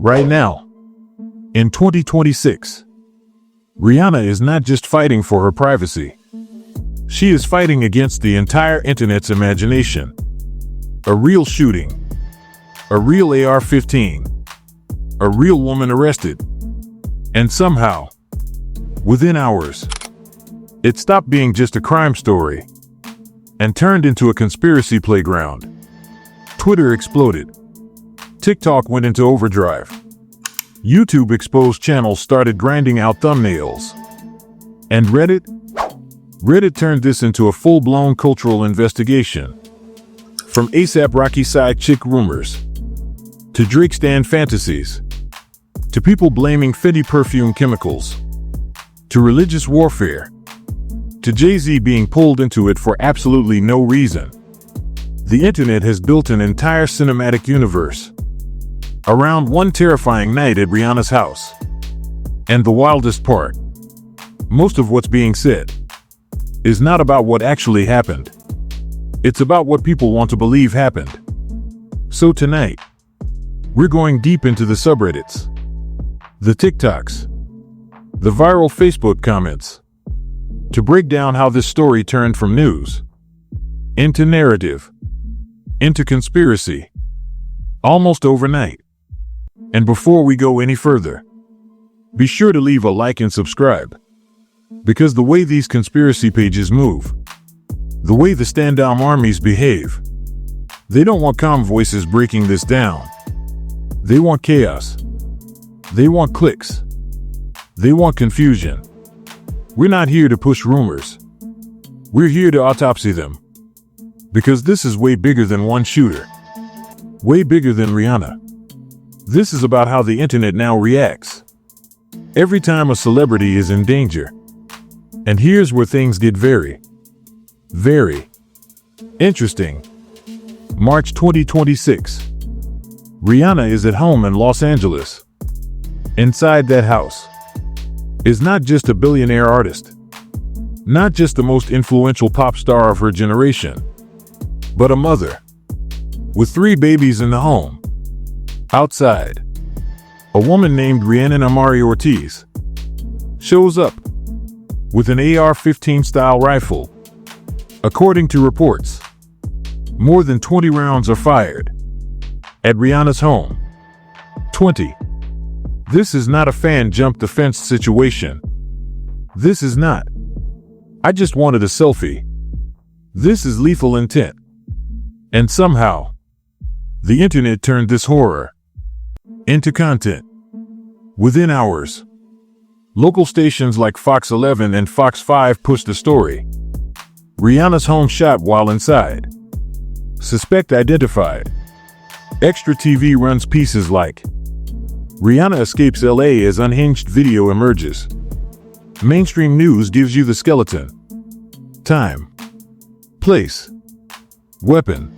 Right now, in 2026, Rihanna is not just fighting for her privacy. She is fighting against the entire internet's imagination. A real shooting, a real AR-15, a real woman arrested. And somehow, within hours, it stopped being just a crime story and turned into a conspiracy playground. Twitter exploded. TikTok went into overdrive. YouTube exposed channels started grinding out thumbnails. And Reddit turned this into a full-blown cultural investigation. From A$AP Rocky side chick rumors, to Drake stan fantasies, to people blaming Fenty perfume chemicals, to religious warfare, to Jay-Z being pulled into it for absolutely no reason. The internet has built an entire cinematic universe around one terrifying night at Rihanna's house. And the wildest part, most of what's being said, is not about what actually happened. It's about what people want to believe happened. So tonight, we're going deep into the subreddits, the TikToks, the viral Facebook comments, to break down how this story turned from news into narrative, into conspiracy, almost overnight. And before we go any further, be sure to leave a like and subscribe. Because the way these conspiracy pages move, the way the stand-down armies behave, they don't want calm voices breaking this down. They want chaos. They want clicks. They want confusion. We're not here to push rumors. We're here to autopsy them. Because this is way bigger than one shooter. Way bigger than Rihanna. This is about how the internet now reacts every time a celebrity is in danger. And here's where things get very interesting. March 2026. Rihanna is at home in Los Angeles. Inside that house is not just a billionaire artist, not just the most influential pop star of her generation, but a mother with 3 babies in the home. Outside, a woman named Rihanna'S shows up with an AR-15 style rifle. According to reports, more than 20 rounds are fired at Rihanna's home. 20. This is not a fan jump the fence situation. This is not, I just wanted a selfie. This is lethal intent. And somehow, the internet turned this horror into content. Within hours, local stations like Fox 11 and Fox 5 pushed the story. Rihanna's home shot while inside. Suspect identified. Extra TV runs pieces like Rihanna escapes LA as unhinged video emerges. Mainstream news gives you the skeleton. Time, place, weapon,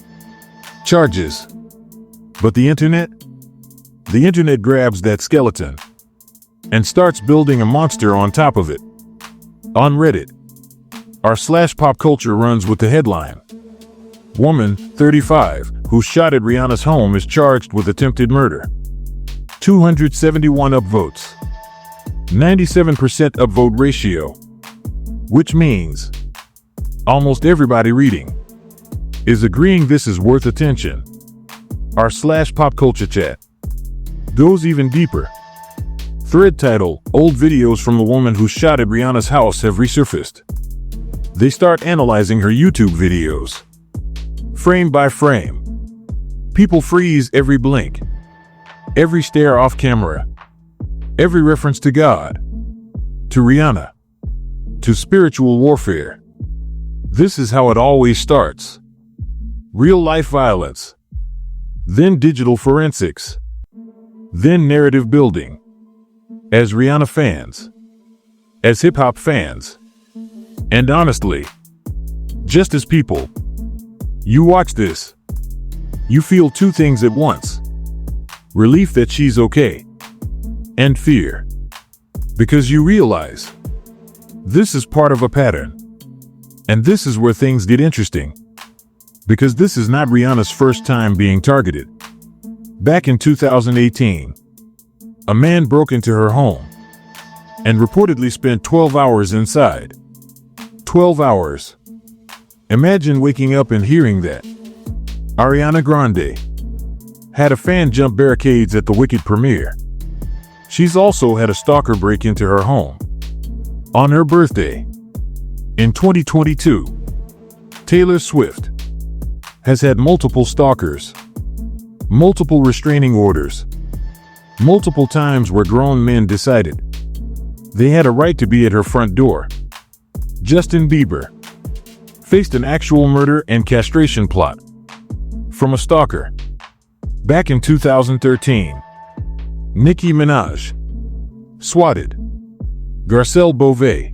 charges. But the internet grabs that skeleton and starts building a monster on top of it. On Reddit, r/popculture runs with the headline, "Woman, 35, who shot at Rihanna's home is charged with attempted murder." 271 upvotes. 97% upvote ratio. Which means almost everybody reading is agreeing this is worth attention. r/popculture chat goes even deeper. Thread title, "Old videos from the woman who shot at Rihanna's house have resurfaced." They start analyzing her YouTube videos, frame by frame. People freeze every blink, every stare off camera, every reference to God, to Rihanna, to spiritual warfare. This is how it always starts. Real-life violence, then digital forensics, then narrative building. As Rihanna fans, as hip-hop fans, and honestly, just as people, you watch this, you feel 2 things at once. Relief that she's okay, and fear. Because you realize, this is part of a pattern. And this is where things get interesting. Because this is not Rihanna's first time being targeted. Back in 2018, A man broke into her home and reportedly spent 12 hours inside. 12 hours. Imagine waking up and hearing that. Ariana Grande had a fan jump barricades at the Wicked premiere. She's also had a stalker break into her home. On her birthday, in 2022, Taylor Swift has had multiple stalkers, multiple restraining orders, multiple times where grown men decided they had a right to be at her front door. Justin Bieber faced an actual murder and castration plot from a stalker. Back in 2013, Nicki Minaj swatted, Garcelle Beauvais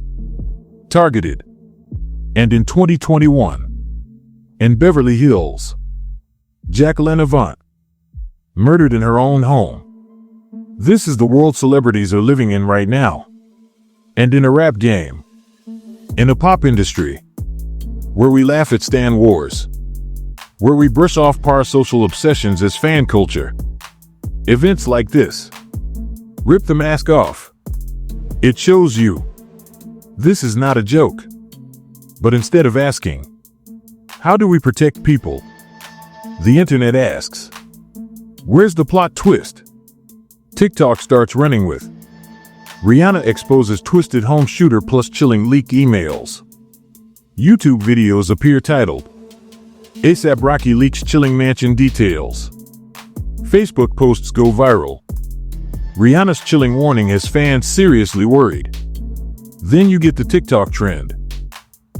targeted, and in 2021, in Beverly Hills, Jacqueline Avant murdered in her own home. This is the world celebrities are living in right now. And in a rap game, in a pop industry, where we laugh at Stan Wars, where we brush off parasocial obsessions as fan culture, events like this rip the mask off. It shows you this is not a joke. But instead of asking, how do we protect people? The internet asks, where's the plot twist? TikTok starts running with, Rihanna exposes twisted home shooter plus chilling leaked emails. YouTube videos appear titled, A$AP Rocky leaks chilling mansion details. Facebook posts go viral. Rihanna's chilling warning has fans seriously worried. Then you get the TikTok trend.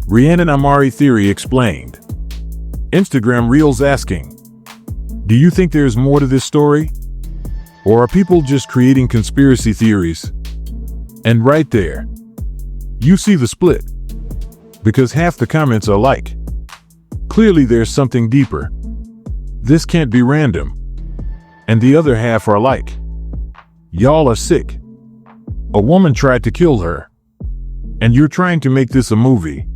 Rihanna'S theory explained. Instagram Reels asking, do you think there's more to this story? Or are people just creating conspiracy theories? And right there, you see the split. Because half the comments are like, clearly there's something deeper. This can't be random. And the other half are like, y'all are sick. A woman tried to kill her. And you're trying to make this a movie.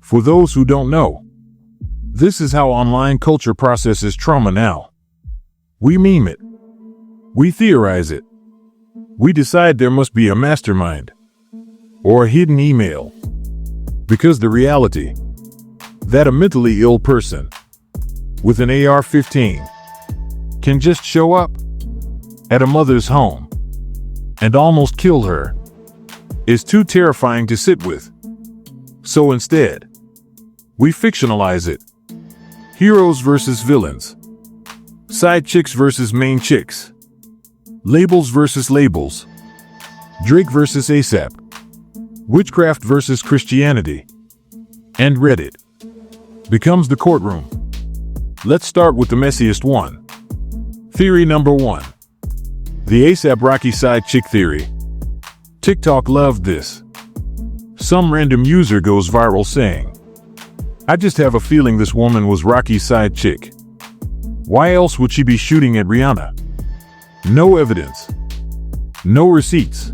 For those who don't know, this is how online culture processes trauma now. We meme it. We theorize it. We decide there must be a mastermind or a hidden email. Because the reality that a mentally ill person with an AR-15 can just show up at a mother's home and almost kill her is too terrifying to sit with. So instead, we fictionalize it. Heroes versus villains. Side chicks versus main chicks. Labels versus labels. Drake versus A$AP. Witchcraft versus Christianity. And Reddit becomes the courtroom. Let's start with the messiest one. Theory number 1. The A$AP Rocky side chick theory. TikTok loved this. Some random user goes viral saying, I just have a feeling this woman was Rocky's side chick. Why else would she be shooting at Rihanna? No evidence. No receipts.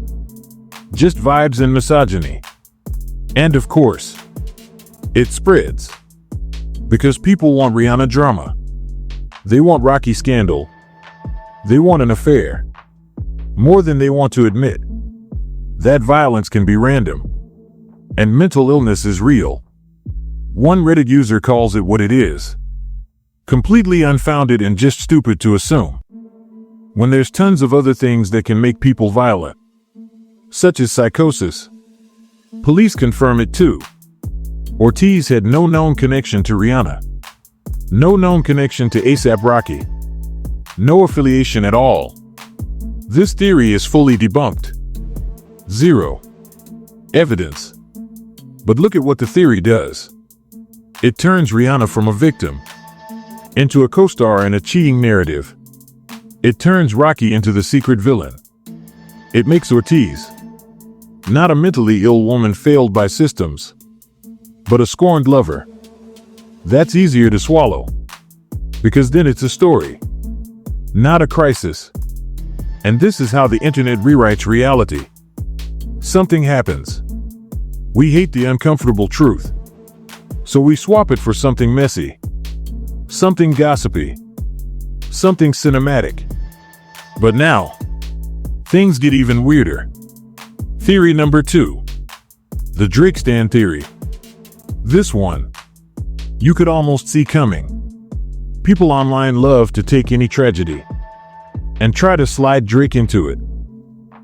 Just vibes and misogyny. And of course, it spreads. Because people want Rihanna drama. They want Rocky scandal. They want an affair. More than they want to admit. That violence can be random. And mental illness is real. One Reddit user calls it what it is. Completely unfounded and just stupid to assume. When there's tons of other things that can make people violent, such as psychosis. Police confirm it too. Ortiz had no known connection to Rihanna. No known connection to A$AP Rocky. No affiliation at all. This theory is fully debunked. Zero evidence. But look at what the theory does. It turns Rihanna from a victim into a co-star in a cheating narrative. It turns Rocky into the secret villain. It makes Ortiz not a mentally ill woman failed by systems, but a scorned lover. That's easier to swallow, because then it's a story, not a crisis. And this is how the internet rewrites reality. Something happens. We hate the uncomfortable truth. So we swap it for something messy, something gossipy, something cinematic. But now, Things get even weirder. Theory number 2. The Drake stan theory. This one, you could almost see coming. People online love to take any tragedy and try to slide Drake into it.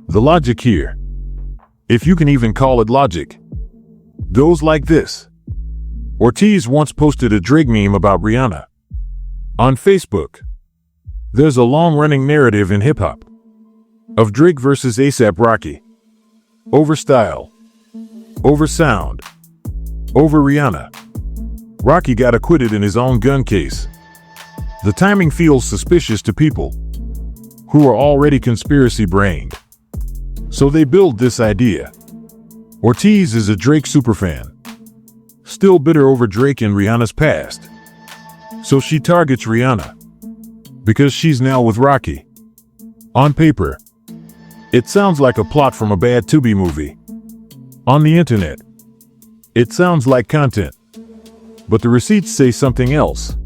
The logic here, if you can even call it logic, goes like this. Ortiz once posted a Drake meme about Rihanna. On Facebook, there's a long-running narrative in hip-hop of Drake versus A$AP Rocky. Over style, over sound, over Rihanna. Rocky got acquitted in his own gun case. The timing feels suspicious to people who are already conspiracy-brained. So they build this idea. Ortiz is a Drake superfan, still bitter over Drake and Rihanna's past. So she targets Rihanna because she's now with Rocky. On paper, it sounds like a plot from a bad Tubi movie. On the internet, it sounds like content. But the receipts say something else.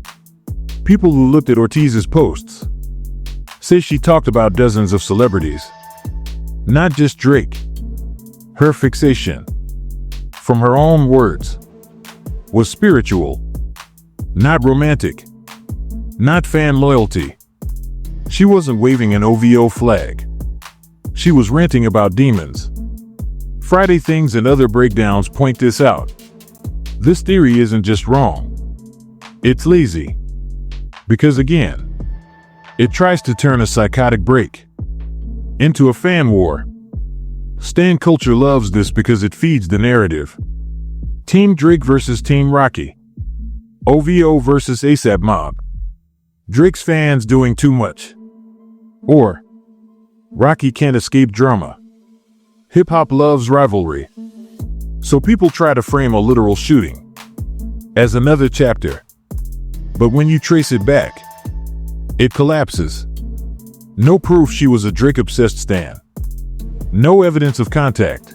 People who looked at Ortiz's posts say she talked about dozens of celebrities, not just Drake. Her fixation, from her own words, was spiritual, not romantic, not fan loyalty. She wasn't waving an OVO flag. She was ranting about demons. Friday Things and other breakdowns point this out. This theory isn't just wrong. It's lazy. Because again, it tries to turn a psychotic break into a fan war. Stan culture loves this because it feeds the narrative. Team Drake versus Team Rocky. OVO versus A$AP Mob. Drake's fans doing too much. Or, Rocky can't escape drama. Hip-hop loves rivalry. So people try to frame a literal shooting as another chapter. But when you trace it back, it collapses. No proof she was a Drake-obsessed stan. No evidence of contact.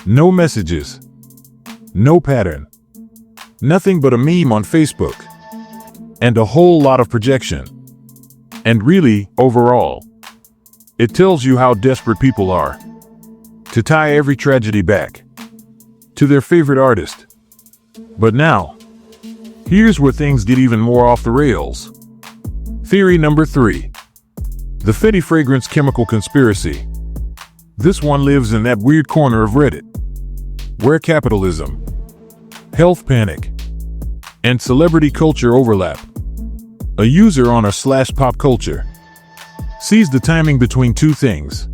No messages. No pattern. Nothing but a meme on Facebook. And a whole lot of projection. And really, overall, it tells you how desperate people are to tie every tragedy back to their favorite artist. But now, here's where things get even more off the rails. Theory number 3. The Fenty fragrance chemical conspiracy. This one lives in that weird corner of Reddit, where capitalism, health panic, and celebrity culture overlap. A user on r/pop culture sees the timing between two things.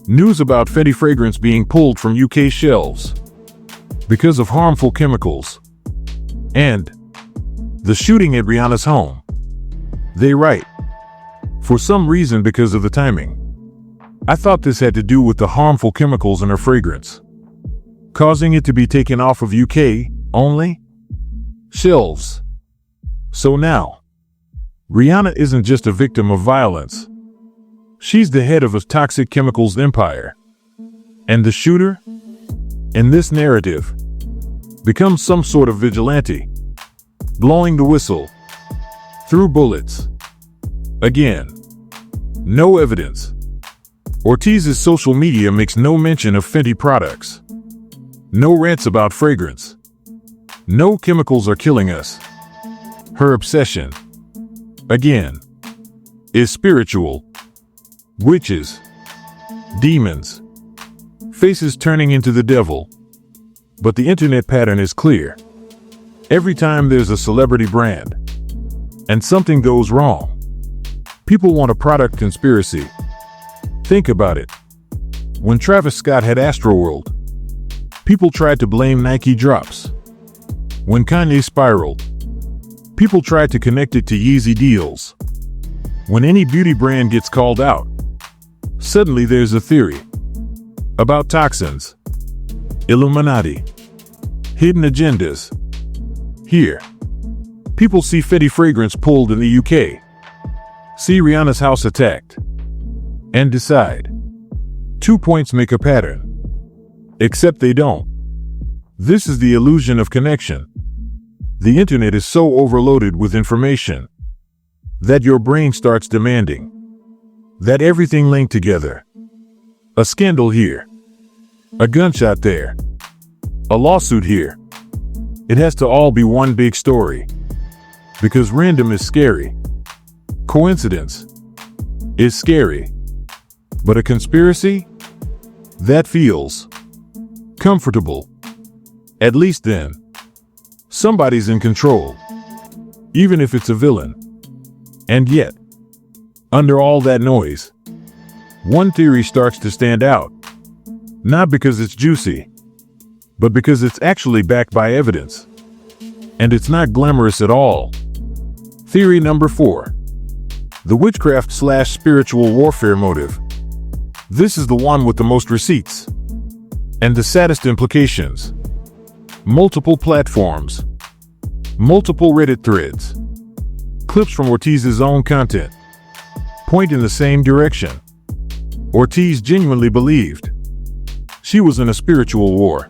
News about Fenty fragrance being pulled from UK shelves because of harmful chemicals, and the shooting at Rihanna's home. They write, for some reason because of the timing. I thought this had to do with the harmful chemicals in her fragrance, causing it to be taken off of UK only shelves. So now, Rihanna isn't just a victim of violence. She's the head of a toxic chemicals empire. And the shooter, in this narrative, becomes some sort of vigilante, blowing the whistle through bullets. Again, no evidence. Ortiz's social media makes no mention of Fenty products. No rants about fragrance. No chemicals are killing us. Her obsession, again, is spiritual. Witches, demons, faces turning into the devil. But the internet pattern is clear. Every time there's a celebrity brand and something goes wrong, people want a product conspiracy. Think about it. When Travis Scott had Astroworld, people tried to blame Nike drops. When Kanye spiraled, people tried to connect it to Yeezy deals. When any beauty brand gets called out, suddenly there's a theory about toxins, Illuminati, hidden agendas. Here, people see Fenty fragrance pulled in the UK, see Rihanna's house attacked, and decide 2 points make a pattern. Except they don't. This is the illusion of connection. The internet is so overloaded with information that your brain starts demanding that everything link together. A scandal here. A gunshot there. A lawsuit here. It has to all be one big story. Because random is scary. Coincidence is scary. But a conspiracy? That feels comfortable. At least then, somebody's in control. Even if it's a villain. And yet, under all that noise, one theory starts to stand out. Not because it's juicy, but because it's actually backed by evidence. And it's not glamorous at all. Theory number 4. The witchcraft/spiritual warfare motive. This is the one with the most receipts. And the saddest implications. Multiple platforms. Multiple Reddit threads. Clips from Ortiz's own content point in the same direction. Ortiz genuinely believed she was in a spiritual war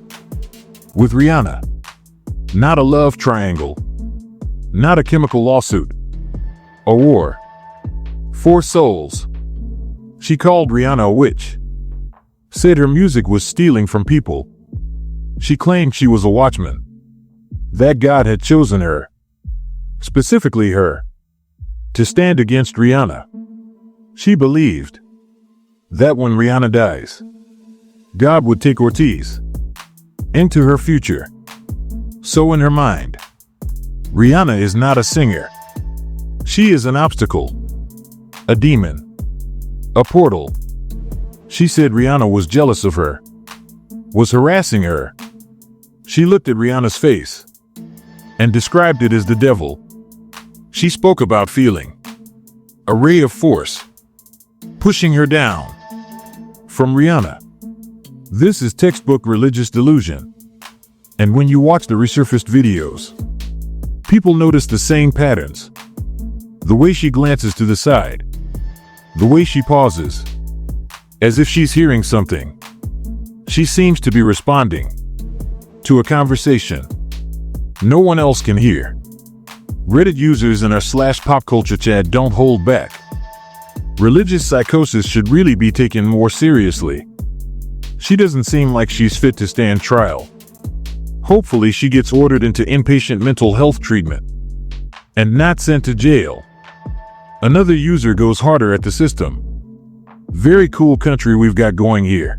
with Rihanna. Not a love triangle. Not a chemical lawsuit. A war for souls. She called Rihanna a witch. Said her music was stealing from people. She claimed she was a watchman. That God had chosen her, specifically her, to stand against Rihanna. She believed that when Rihanna dies, God would take Ortiz into her future. So in her mind, Rihanna is not a singer. She is an obstacle, a demon, a portal. She said Rihanna was jealous of her, was harassing her. She looked at Rihanna's face and described it as the devil. She spoke about feeling a ray of force pushing her down from Rihanna. This is textbook religious delusion. And when you watch the resurfaced videos, people notice the same patterns. The way she glances to the side, the way she pauses, as if she's hearing something. She seems to be responding to a conversation no one else can hear. Reddit users in our /popculture chat don't hold back. Religious psychosis should really be taken more seriously. She doesn't seem like she's fit to stand trial. Hopefully she gets ordered into inpatient mental health treatment and not sent to jail. Another user goes harder at the system. Very cool country we've got going here,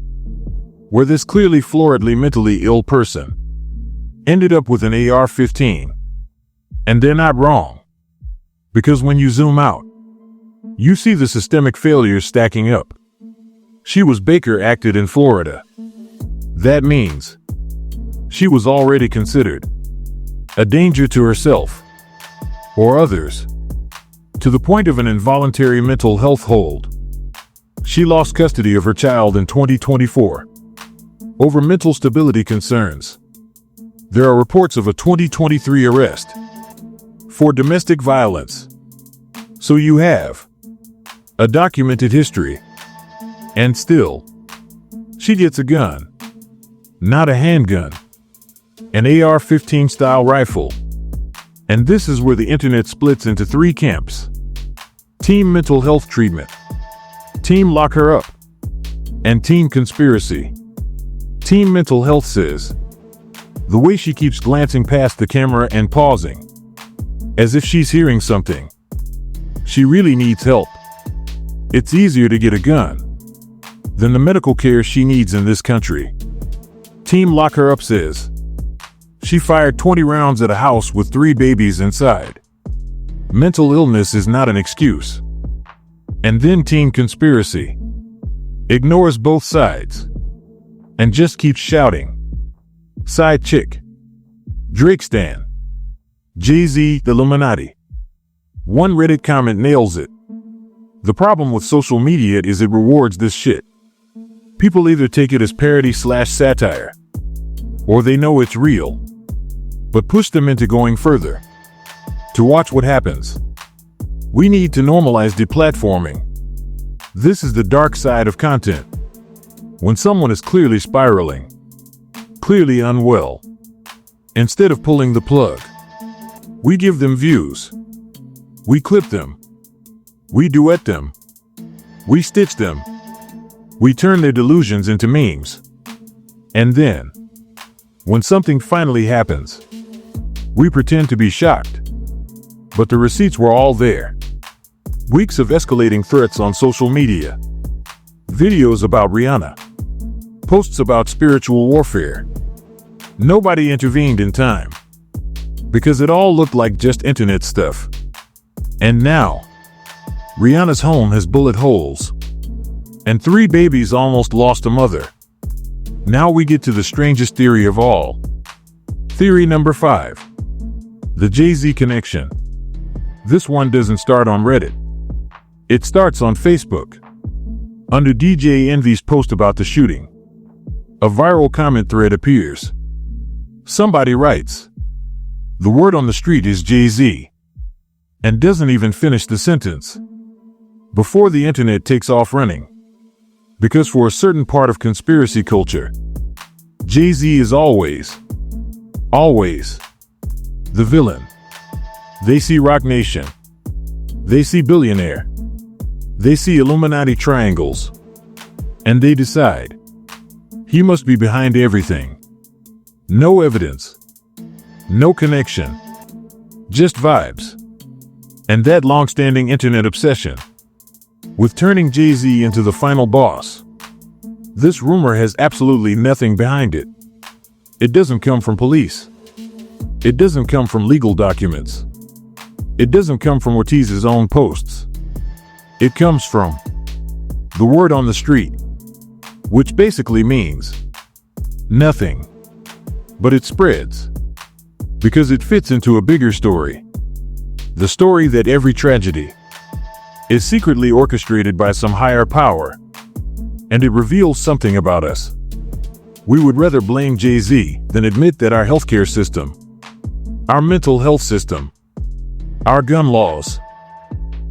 where this clearly floridly mentally ill person ended up with an AR-15. And they're not wrong. Because when you zoom out, you see the systemic failures stacking up. She was Baker acted in Florida. That means she was already considered a danger to herself or others, to the point of an involuntary mental health hold. She lost custody of her child in 2024 over mental stability concerns. There are reports of a 2023 arrest for domestic violence. So you have a documented history. And still, she gets a gun. Not a handgun. An AR-15 style rifle. And this is where the internet splits into 3 camps. Team mental health treatment. Team lock her up. And team conspiracy. Team mental health says the way she keeps glancing past the camera and pausing, as if she's hearing something. She really needs help. It's easier to get a gun than the medical care she needs in this country. Team Lock Her Up says she fired 20 rounds at a house with 3 babies inside. Mental illness is not an excuse. And then Team Conspiracy ignores both sides and just keeps shouting. Side chick. Drake stan. Jay-Z, the Illuminati. One Reddit comment nails it. The problem with social media is it rewards this shit. People either take it as parody/satire, or they know it's real, but push them into going further to watch what happens. We need to normalize deplatforming. This is the dark side of content. When someone is clearly spiraling, clearly unwell, instead of pulling the plug, we give them views. We clip them. We duet them. We stitch them. We turn their delusions into memes. And then, when something finally happens, we pretend to be shocked. But the receipts were all there. Weeks of escalating threats on social media. Videos about Rihanna. Posts about spiritual warfare. Nobody intervened in time. Because it all looked like just internet stuff. And now, Rihanna's home has bullet holes. And 3 babies almost lost a mother. Now we get to the strangest theory of all. Theory number 5. The Jay-Z connection. This one doesn't start on Reddit. It starts on Facebook. Under DJ Envy's post about the shooting, a viral comment thread appears. Somebody writes, "The word on the street is Jay-Z," and doesn't even finish the sentence before the internet takes off running. Because for a certain part of conspiracy culture, Jay-Z is always the villain. They see Rock Nation. They see billionaire. They see Illuminati triangles. And they decide, he must be behind everything. No evidence. No connection. Just vibes. And that long-standing internet obsession with turning Jay-Z into the final boss. This rumor has absolutely nothing behind it. It doesn't come from police. It doesn't come from legal documents. It doesn't come from Ortiz's own posts. It comes from the word on the street, which basically means nothing. But it spreads because it fits into a bigger story. The story that every tragedy is secretly orchestrated by some higher power, and it reveals something about us. We would rather blame Jay-Z than admit that our healthcare system, our mental health system, our gun laws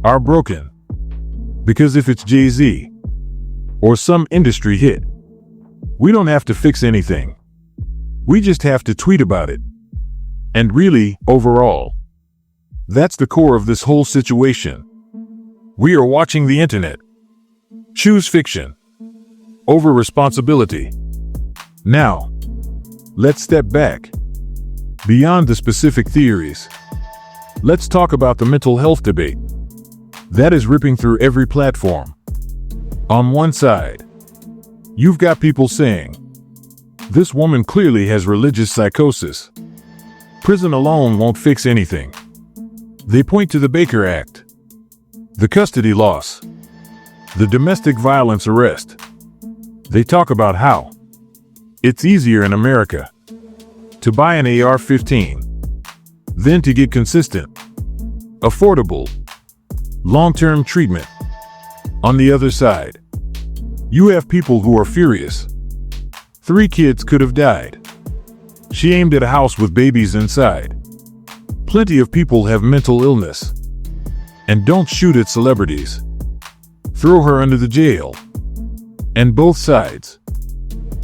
are broken. Because if it's Jay-Z or some industry hit, we don't have to fix anything. We just have to tweet about it. And really, overall, that's the core of this whole situation. We are watching the internet choose fiction over responsibility. Now, let's step back beyond the specific theories. Let's talk about the mental health debate that is ripping through every platform. On one side, you've got people saying, this woman clearly has religious psychosis. Prison alone won't fix anything. They point to the Baker Act, the custody loss, the domestic violence arrest. They talk about how it's easier in America to buy an AR-15 than to get consistent, affordable, long-term treatment. On the other side, you have people who are furious. 3 kids could have died. She aimed at a house with babies inside. Plenty of people have mental illness. And don't shoot at celebrities. Throw her under the jail. And both sides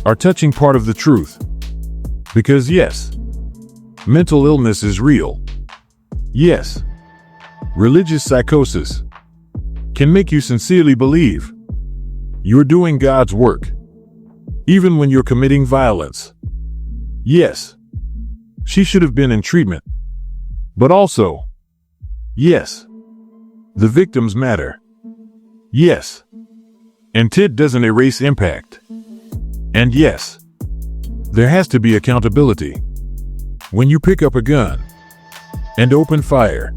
are touching part of the truth. Because yes, mental illness is real. Yes, religious psychosis can make you sincerely believe you're doing God's work, even when you're committing violence. Yes, she should have been in treatment. But also, yes, the victims matter. Yes, intent doesn't erase impact. And yes, there has to be accountability. When you pick up a gun and open fire,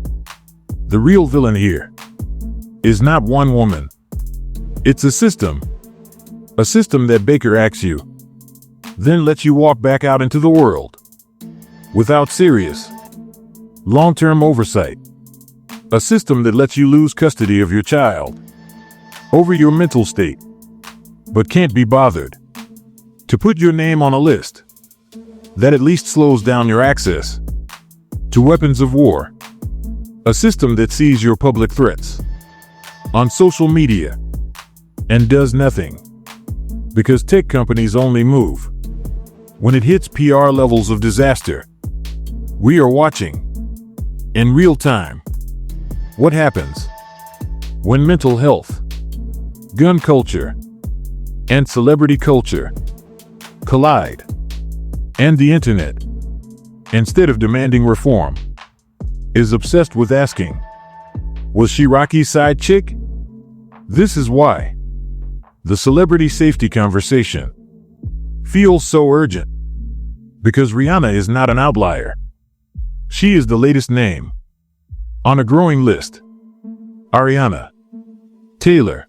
the real villain here is not one woman. It's a system that Baker acts you, then lets you walk back out into the world without serious, long-term oversight. A system that lets you lose custody of your child over your mental state, but can't be bothered to put your name on a list that at least slows down your access to weapons of war. A system that sees your public threats on social media and does nothing, because tech companies only move when it hits PR levels of disaster. We are watching in real time what happens when mental health, gun culture, and celebrity culture collide. And the internet, instead of demanding reform, is obsessed with asking, was she Rocky's side chick? This is why the celebrity safety conversation feels so urgent. Because Rihanna is not an outlier. She is the latest name on a growing list. Ariana, Taylor,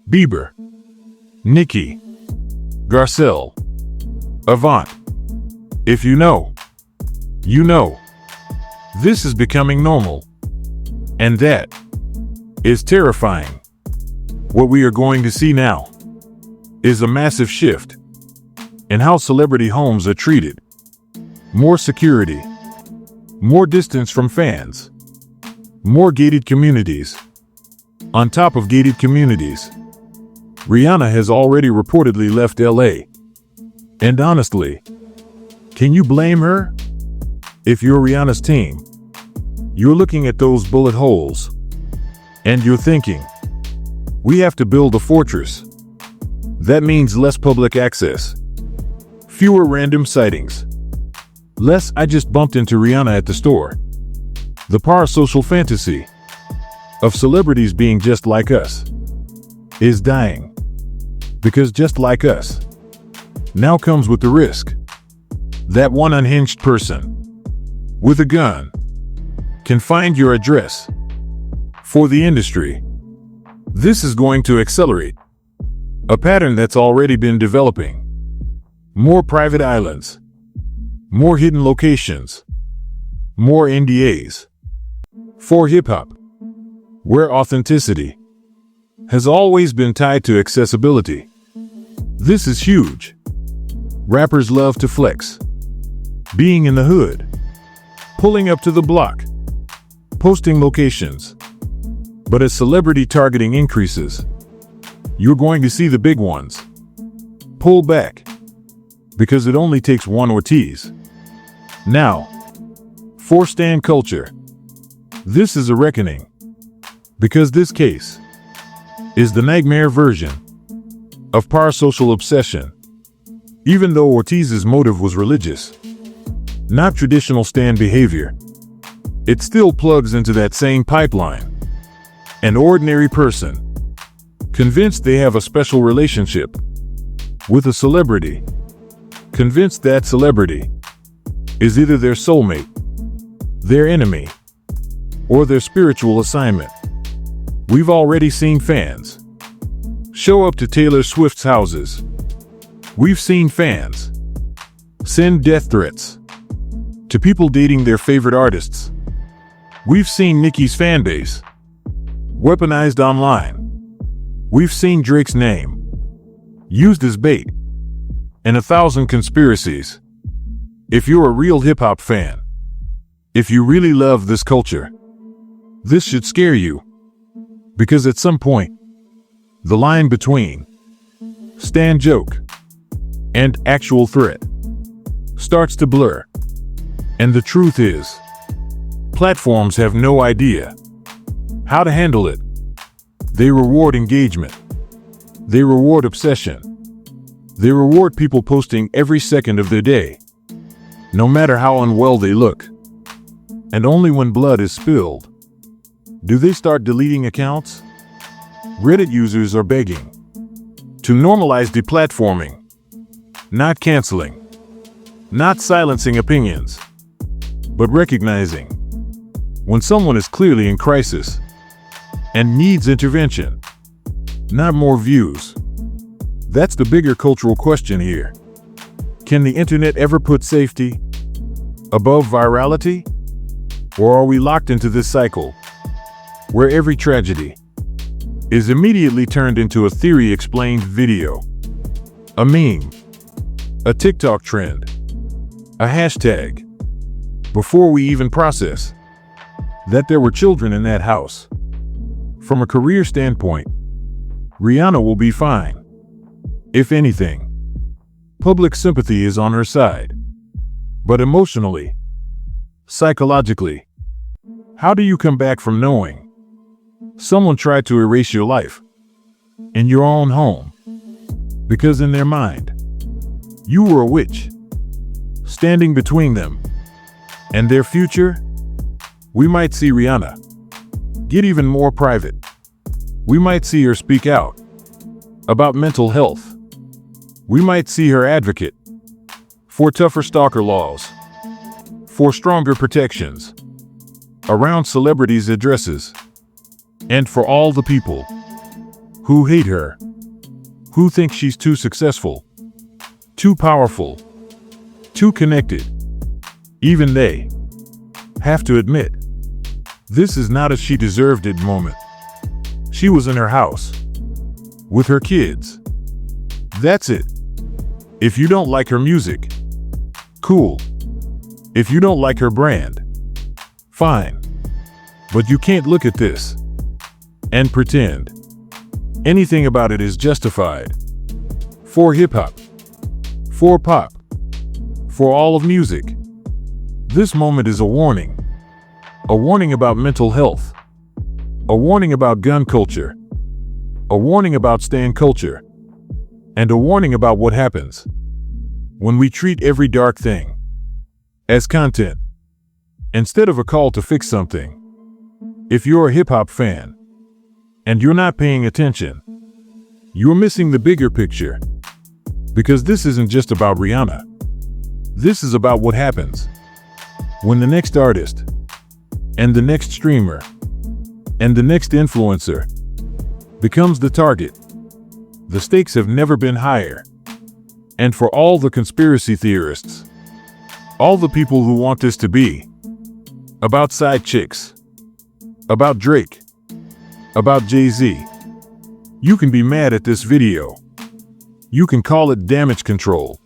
Bieber, Nicki, Garcelle, Avant. If you know, you know. This is becoming normal. And that is terrifying. What we are going to see now is a massive shift in how celebrity homes are treated. More security, more distance from fans, more gated communities. On top of gated communities, Rihanna has already reportedly left LA. And honestly, can you blame her? If you're Rihanna's team, you're looking at those bullet holes, and you're thinking, we have to build a fortress. That means less public access, fewer random sightings, less I just bumped into Rihanna at the store. The parasocial fantasy of celebrities being just like us is dying. Because just like us now comes with the risk that one unhinged person with a gun can find your address. For the industry, this is going to accelerate a pattern that's already been developing. More private islands, more hidden locations, more NDAs. For hip-hop, where authenticity has always been tied to accessibility, this is huge. Rappers love to flex, being in the hood, pulling up to the block, posting locations. But as celebrity targeting increases, you're going to see the big ones pull back, because it only takes one Ortiz. Now, for stan culture, this is a reckoning, because this case is the nightmare version of parasocial obsession. Even though Ortiz's motive was religious, not traditional stan behavior, it still plugs into that same pipeline. An ordinary person, convinced they have a special relationship with a celebrity, convinced that celebrity is either their soulmate, their enemy, or their spiritual assignment. We've already seen fans show up to Taylor Swift's houses. We've seen fans send death threats to people dating their favorite artists. We've seen Nicki's fanbase weaponized online. We've seen Drake's name used as bait, and 1,000 conspiracies. If you're a real hip-hop fan, if you really love this culture, this should scare you. Because at some point, the line between stan joke and actual threat starts to blur. And the truth is, platforms have no idea how to handle it. They reward engagement. They reward obsession. They reward people posting every second of their day, no matter how unwell they look. And only when blood is spilled do they start deleting accounts. Reddit users are begging to normalize deplatforming, not canceling, not silencing opinions, but recognizing when someone is clearly in crisis and needs intervention, not more views. That's the bigger cultural question here. Can the internet ever put safety above virality? Or are we locked into this cycle where every tragedy is immediately turned into a theory-explained video, a meme, a TikTok trend, a hashtag, before we even process that there were children in that house? From a career standpoint, Rihanna will be fine. If anything, public sympathy is on her side. But emotionally, psychologically, how do you come back from knowing someone tried to erase your life in your own home? Because in their mind, you were a witch, standing between them and their future. We might see Rihanna get even more private. We might see her speak out about mental health. We might see her advocate for tougher stalker laws, for stronger protections around celebrities' addresses, and for all the people who hate her, who think she's too successful, too powerful, too connected. Even they have to admit, this is not a she deserved it moment. She was in her house with her kids. That's it. If you don't like her music, cool. If you don't like her brand, fine. But you can't look at this and pretend anything about it is justified. For hip-hop, for pop, for all of music, this moment is a warning about mental health, a warning about gun culture, a warning about stan culture, and a warning about what happens when we treat every dark thing as content instead of a call to fix something. If you're a hip-hop fan and you're not paying attention, you're missing the bigger picture, because this isn't just about Rihanna. This is about what happens when the next artist and the next streamer and the next influencer becomes the target. The stakes have never been higher. And for all the conspiracy theorists, all the people who want this to be about side chicks, about Drake, about Jay-Z, you can be mad at this video. You can call it damage control,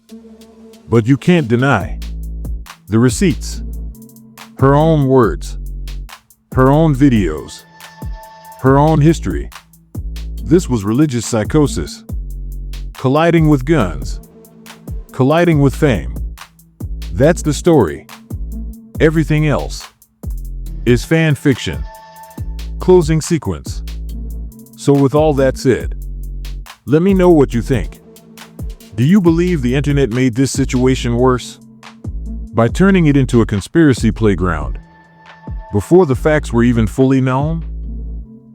but you can't deny the receipts. Her own words, her own videos, her own history. This was religious psychosis, colliding with guns, colliding with fame. That's the story. Everything else is fan fiction. Closing sequence. So with all that said, let me know what you think. Do you believe the internet made this situation worse by turning it into a conspiracy playground before the facts were even fully known?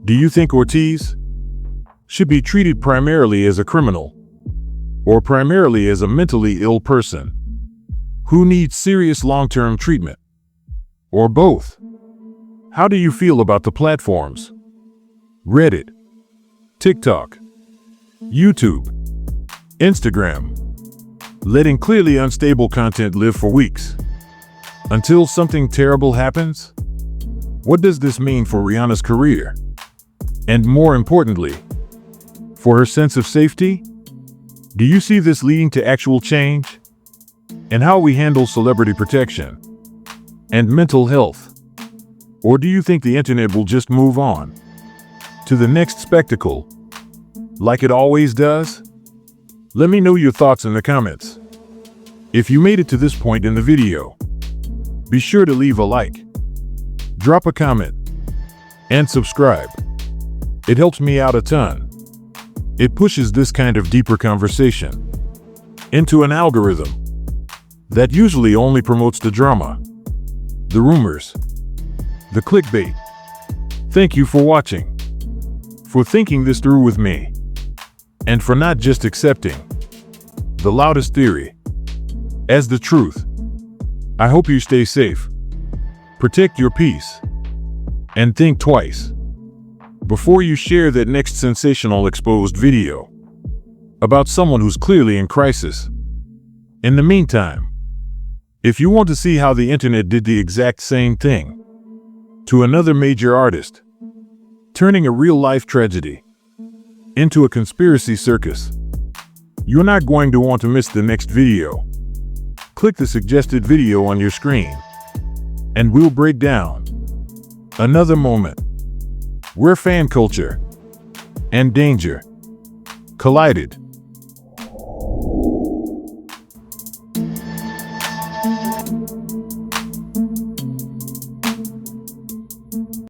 Do you think Ortiz should be treated primarily as a criminal or primarily as a mentally ill person who needs serious long-term treatment, or both? How do you feel about the platforms Reddit, TikTok, YouTube, Instagram letting clearly unstable content live for weeks until something terrible happens? What does this mean for Rihanna's career? And more importantly, for her sense of safety? Do you see this leading to actual change? And how we handle celebrity protection and mental health? Or do you think the internet will just move on to the next spectacle like it always does? Let me know your thoughts in the comments. If you made it to this point in the video, be sure to leave a like, drop a comment, and subscribe. It helps me out a ton. It pushes this kind of deeper conversation into an algorithm that usually only promotes the drama, the rumors, the clickbait. Thank you for watching, for thinking this through with me, and for not just accepting the loudest theory as the truth. I hope you stay safe, protect your peace, and think twice before you share that next sensational exposed video about someone who's clearly in crisis. In the meantime, if you want to see how the internet did the exact same thing to another major artist, turning a real-life tragedy into a conspiracy circus, you're not going to want to miss the next video. Click the suggested video on your screen, and we'll break down another moment where fan culture and danger collided.